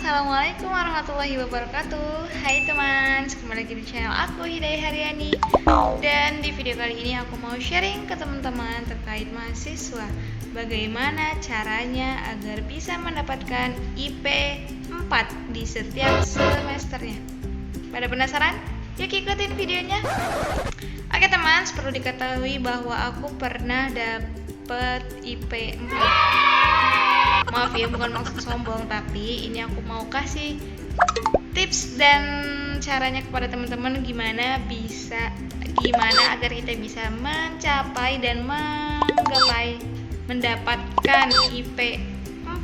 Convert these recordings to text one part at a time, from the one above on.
Assalamualaikum warahmatullahi wabarakatuh. Hai teman, kembali lagi di channel aku Hidayah Haryani. Dan di video kali ini aku mau sharing ke teman-teman terkait mahasiswa, bagaimana caranya agar bisa mendapatkan IP 4 di setiap semesternya. Pada penasaran? Yuk ikutin videonya. Oke teman, perlu diketahui bahwa aku pernah dapet IP 4. Maaf ya, bukan maksud sombong, tapi ini aku mau kasih tips dan caranya kepada teman-teman gimana agar kita bisa mencapai dan mendapatkan IP 4.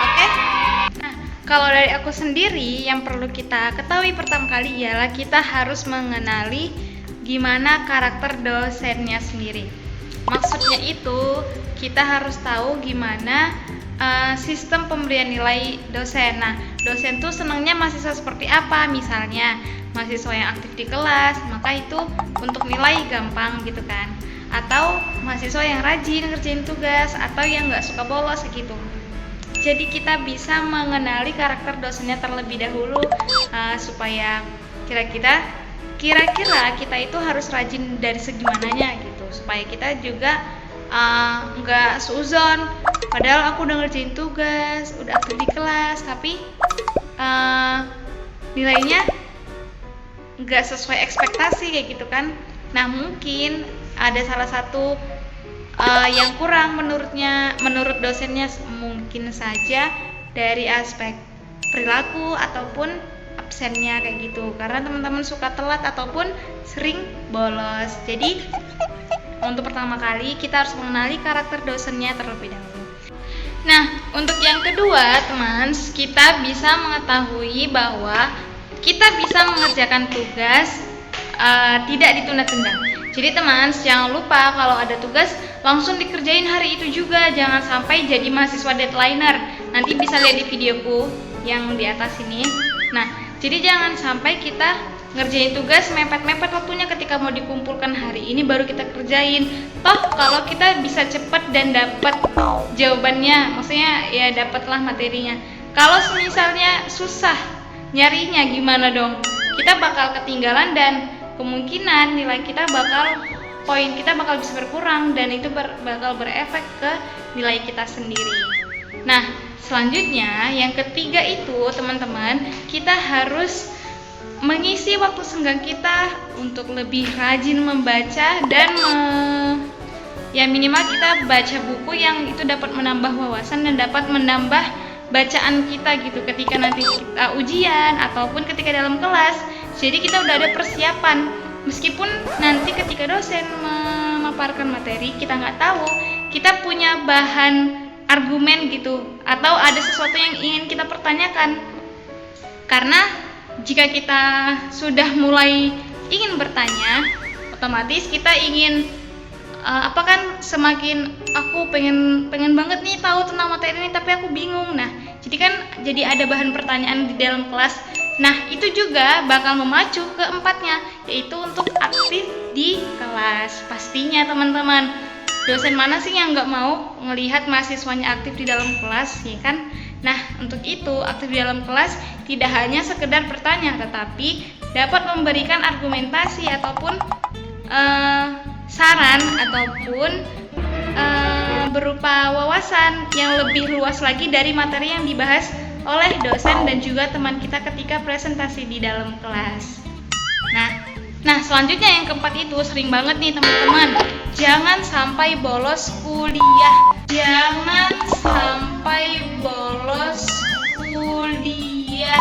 Oke? Nah, kalau dari aku sendiri yang perlu kita ketahui pertama kali ialah kita harus mengenali gimana karakter dosennya sendiri. Maksudnya itu kita harus tahu gimana sistem pemberian nilai dosen. Nah, dosen tuh senangnya mahasiswa seperti apa? Misalnya mahasiswa yang aktif di kelas, maka itu untuk nilai gampang gitu kan. Atau mahasiswa yang rajin ngerjain tugas atau yang nggak suka bolos gitu. Jadi kita bisa mengenali karakter dosennya terlebih dahulu supaya kira-kira kita itu harus rajin dari segi mananya gitu, supaya kita juga nggak suuzon, padahal aku udah ngerjain tugas, udah aktif di kelas, tapi nilainya nggak sesuai ekspektasi kayak gitu kan. Nah, mungkin ada salah satu yang kurang menurut dosennya, mungkin saja dari aspek perilaku ataupun absennya kayak gitu, karena teman-teman suka telat ataupun sering bolos. Jadi untuk pertama kali kita harus mengenali karakter dosennya terlebih dahulu. Nah, untuk yang kedua teman, kita bisa mengetahui bahwa kita bisa mengerjakan tugas tidak ditunda-tunda. Jadi teman, jangan lupa kalau ada tugas langsung dikerjain hari itu juga, jangan sampai jadi mahasiswa deadlineer. Nanti bisa lihat di videoku yang di atas ini. Nah, jadi jangan sampai kita ngerjain tugas mepet-mepet waktunya, ketika mau dikumpulkan hari ini baru kita kerjain. Toh kalau kita bisa cepet dan dapat jawabannya, maksudnya ya dapatlah materinya. Kalau misalnya susah nyarinya gimana dong? Kita bakal ketinggalan dan kemungkinan poin kita bakal bisa berkurang, dan itu bakal berefek ke nilai kita sendiri. Nah, selanjutnya yang ketiga itu teman-teman, kita harus mengisi waktu senggang kita untuk lebih rajin membaca dan ya minimal kita baca buku yang itu dapat menambah wawasan dan dapat menambah bacaan kita gitu ketika nanti kita ujian ataupun ketika dalam kelas. Jadi kita udah ada persiapan, meskipun nanti ketika dosen memaparkan materi kita nggak tahu, kita punya bahan argumen gitu, atau ada sesuatu yang ingin kita pertanyakan. Karena jika kita sudah mulai ingin bertanya, otomatis kita ingin semakin aku pengen banget nih tahu tentang materi ini, tapi aku bingung. Nah, jadi ada bahan pertanyaan di dalam kelas. Nah, itu juga bakal memacu keempatnya, yaitu untuk aktif di kelas. Pastinya teman-teman, dosen mana sih yang nggak mau melihat mahasiswanya aktif di dalam kelas, ya kan? Nah, untuk itu aktif di dalam kelas tidak hanya sekedar bertanya, tetapi dapat memberikan argumentasi ataupun saran ataupun berupa wawasan yang lebih luas lagi dari materi yang dibahas oleh dosen dan juga teman kita ketika presentasi di dalam kelas. Nah, selanjutnya yang keempat itu sering banget nih teman-teman, jangan sampai bolos kuliah. Jangan sampai bolos kuliah.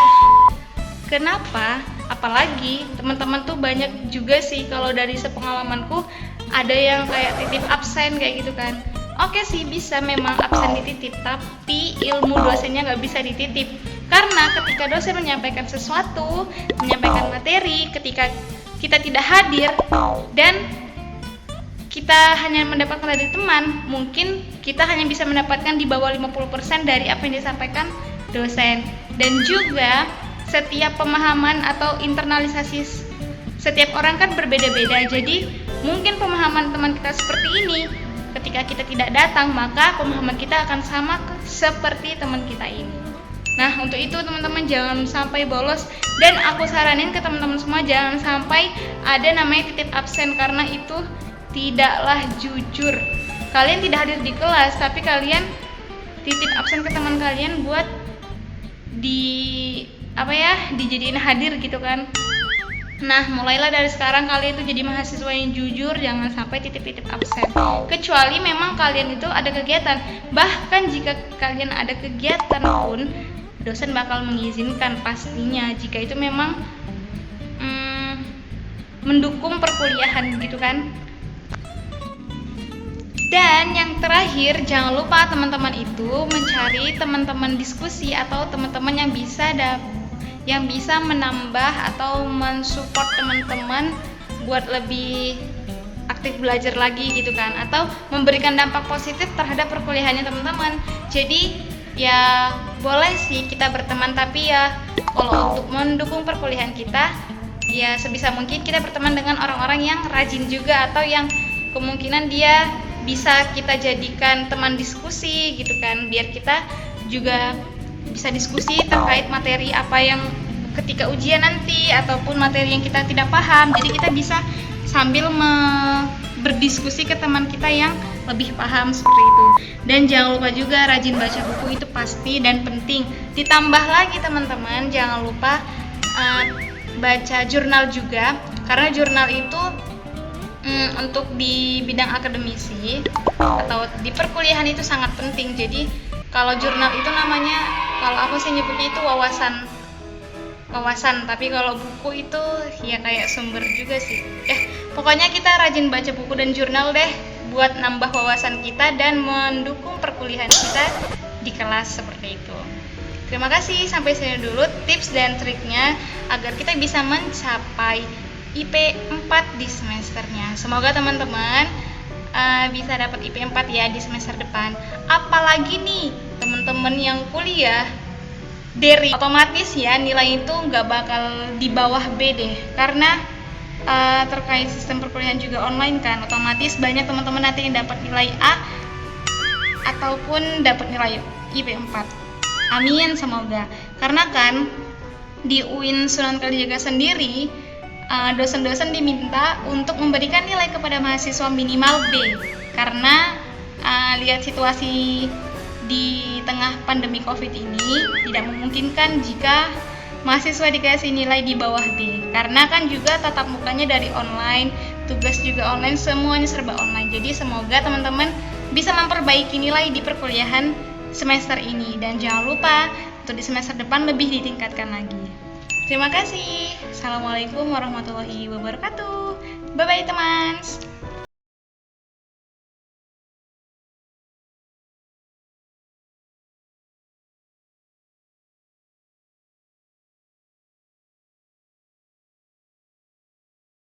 Kenapa? Apalagi teman-teman tuh banyak juga sih, kalau dari sepengalamanku ada yang kayak titip absen kayak gitu kan. Oke sih, bisa memang absen dititip, tapi ilmu dosennya nggak bisa dititip. Karena ketika dosen menyampaikan sesuatu, menyampaikan materi, ketika kita tidak hadir dan kita hanya mendapatkan dari teman, mungkin kita hanya bisa mendapatkan di bawah 50% dari apa yang disampaikan dosen. Dan juga setiap pemahaman atau internalisasi setiap orang kan berbeda-beda. Jadi mungkin pemahaman teman kita seperti ini, ketika kita tidak datang maka pemahaman kita akan sama seperti teman kita ini. Nah, untuk itu teman-teman jangan sampai bolos, dan aku saranin ke teman-teman semua jangan sampai ada namanya titip absen, karena itu tidaklah jujur. Kalian tidak hadir di kelas, tapi kalian titip absen ke teman kalian buat dijadiin hadir gitu kan. Nah, mulailah dari sekarang kalian itu jadi mahasiswa yang jujur, jangan sampai titip-titip absen. Kecuali memang kalian itu ada kegiatan. Bahkan jika kalian ada kegiatan pun, dosen bakal mengizinkan pastinya jika itu memang mendukung perkuliahan gitu kan. Dan yang terakhir, jangan lupa teman-teman itu mencari teman-teman diskusi atau teman-teman yang bisa menambah atau mensupport teman-teman buat lebih aktif belajar lagi gitu kan, atau memberikan dampak positif terhadap perkuliahannya teman-teman. Jadi ya boleh sih kita berteman, tapi ya kalau untuk mendukung perkuliahan kita ya sebisa mungkin kita berteman dengan orang-orang yang rajin juga, atau yang kemungkinan dia bisa kita jadikan teman diskusi gitu kan, biar kita juga bisa diskusi terkait materi apa yang ketika ujian nanti, ataupun materi yang kita tidak paham. Jadi kita bisa sambil berdiskusi ke teman kita yang lebih paham seperti itu. Dan jangan lupa juga rajin baca buku, itu pasti dan penting. Ditambah lagi teman-teman, jangan lupa baca jurnal juga, karena jurnal itu untuk di bidang akademisi atau di perkuliahan itu sangat penting. Jadi kalau jurnal itu namanya, kalau aku sih nyebutnya itu wawasan, tapi kalau buku itu ya kayak sumber juga sih. Pokoknya kita rajin baca buku dan jurnal deh, buat nambah wawasan kita dan mendukung perkuliahan kita di kelas seperti itu. Terima kasih, sampai sini dulu tips dan triknya agar kita bisa mencapai IP 4 di semesternya. Semoga teman-teman bisa dapat IP 4 ya di semester depan. Apalagi nih teman-teman yang kuliah dari otomatis ya nilai itu nggak bakal di bawah B deh, karena terkait sistem perkuliahan juga online kan, otomatis banyak teman-teman nanti yang dapat nilai A ataupun dapat nilai IP 4. Amin, semoga. Karena kan di UIN Sunan Kalijaga sendiri dosen-dosen diminta untuk memberikan nilai kepada mahasiswa minimal B, karena lihat situasi di tengah pandemi COVID ini tidak memungkinkan jika mahasiswa dikasih nilai di bawah B, karena kan juga tatap mukanya dari online, tugas juga online, semuanya serba online. Jadi semoga teman-teman bisa memperbaiki nilai di perkuliahan semester ini, dan jangan lupa untuk di semester depan lebih ditingkatkan lagi. Terima kasih. Assalamualaikum warahmatullahi wabarakatuh. Bye-bye teman.